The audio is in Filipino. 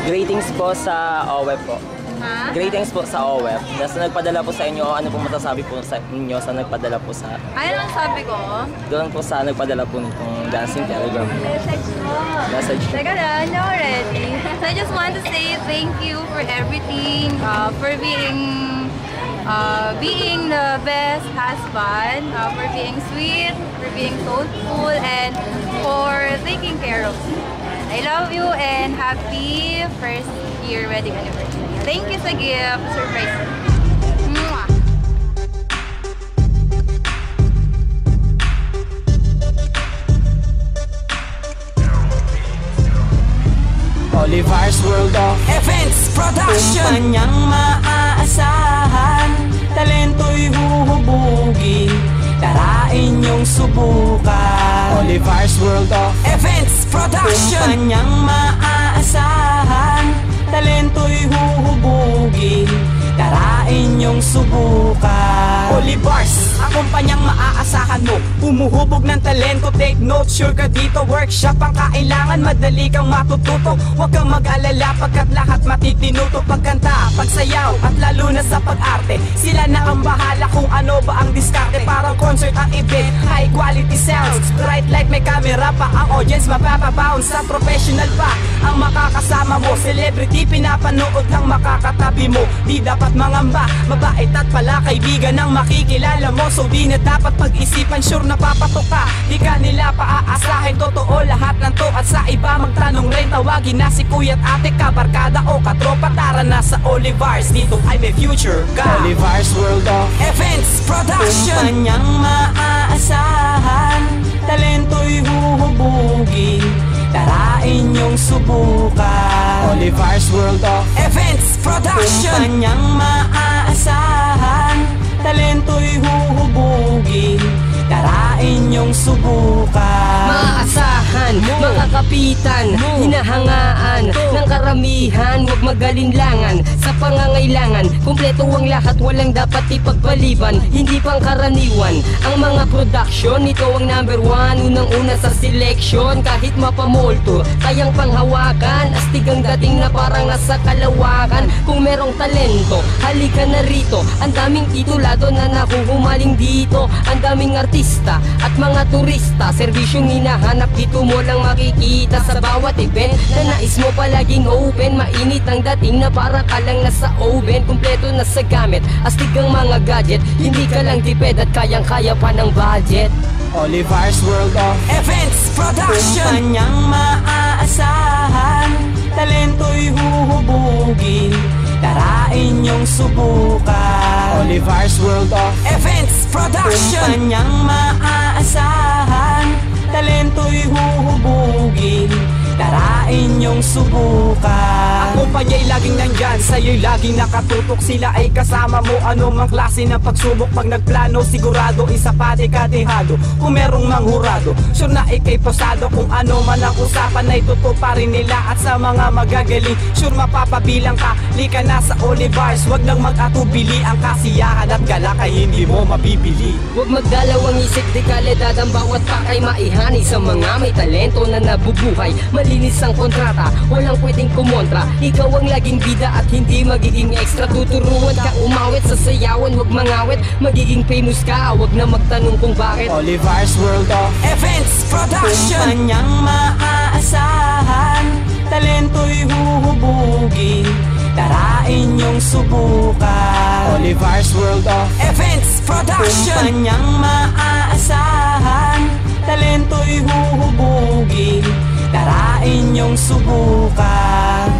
Greetings po sa OWEB po. Ha? Greetings po sa OWEB. Nasa nagpadala po sa inyo, ano po masasabi po sa inyo sa nagpadala po sa... Ano lang sabi ko? Doon po sa nagpadala po nitong dancing telegram. Message mo. Message. Teka na, no already. So I just want to say thank you for everything, for being the best husband, for being sweet, for being thoughtful, and for taking care of me. I love you and happy first year wedding anniversary. Thank you sa gift. Surprise. Mwah! Olivar's World of Events Production, kumpanyang maaasahan, talento'y huhubugin, tarain niyong subukan. Olivar's World of Events Production, kumpanyang maaasahan, talento'y huhubugin, tarain niyong subukan. Olivars, ang kumpanyang maaasahan mo, humuhubog ng talento. Take note, sure ka dito. Workshop ang kailangan, madali kang matututo. Huwag kang mag-alala pagkat lahat matitinuto. Pagkanta, pagsayaw, at lalo na sa pag-arte, sila na ang bahala kung ano ba ang diskarte. Parang concert ang event, high quality sounds, bright light, may camera pa. Ang audience mapapabounce, sa professional pa ang makakasama mo. Celebrity pinapanood ng makakatabi mo, di dapat dapat mangamba. Mabait at pala kaibigan ang makikilala mo, so di na dapat pag-isipan, sure na papatok ka. Di ka nila paaasahin, totoo lahat ng to. At sa iba magtanong rin, tawagin na si kuya at ate, kabarkada o katropa. Tara na sa Olivars, dito ay may future ka. Olivars World of Events Production, kumpanyang maaasahan, talento'y huhubugin, tara inyong subukan. Olivars World of Events Production, kumpanyang maaasahan, talento'y huhubugin, tara inyong subukan. Maasahan, mga kapitan, hinahangaan ng karamihan, huwag magalinlangan sa pangangailangan. Kumpleto ang lahat, walang dapat ipagpaliban, hindi pang karaniwan ang mga production. Ito ang number one, unang-una sa selection. Kahit mapamolto, kayang panghawakan, astig ang dating na parang nasa kalawakan. Kung merong talento, halika na rito. Ang daming titulado na nakuhumaling dito, ang daming artista at mga turista. Serbisyong hinahanap dito mo lang makikita sa bawat event na nais mo palaging open. Mainit ang dating na para ka lang nasa oven. Kumpleto na sa gamit, astig ang mga gadget, hindi ka lang tipid at kayang-kaya pa ng budget. Olivars World of Events Production, kumpanyang maaasahan, talento'y huhubugin, tara inyong subukan. Olivars World of Events Production, kumpanyang maaasahan, talento'y huhubugin, tara inyong subukan. Ang kumpanya'y laging nandyan, sa'yo'y laging nakatutok. Sila ay kasama mo, ano mang klase ng pagsubok. Pag nagplano, sigurado, isa pa dekadehado. Kung merong manghurado, sure na ikay posado. Kung ano man ang usapan ay tutuparin nila. At sa mga magagaling, sure mapapabilang ka. Lika na sa Olivars, wag nang mag-atubili. Ang kasiyahan at galak ay hindi mo mabibili. Huwag magdalawang isip, di kalidad ang bawat pakay. Maihani sa mga may talento na nabubuhay. Malinis ang kontrata, walang pwedeng kumontra. Ikaw ang laging bida at hindi magiging extra. Tuturuan ka umawit sa sayawan, huwag mangawit. Magiging famous ka, huwag na magtanong kung bakit. Olivars World of Events Production, kumpanyang maaasahan, talento'y huhubugin, tara inyong subukan. Olivars World of Events Production, kumpanyang maaasahan, talento'y huhubugin, tara inyong subukan.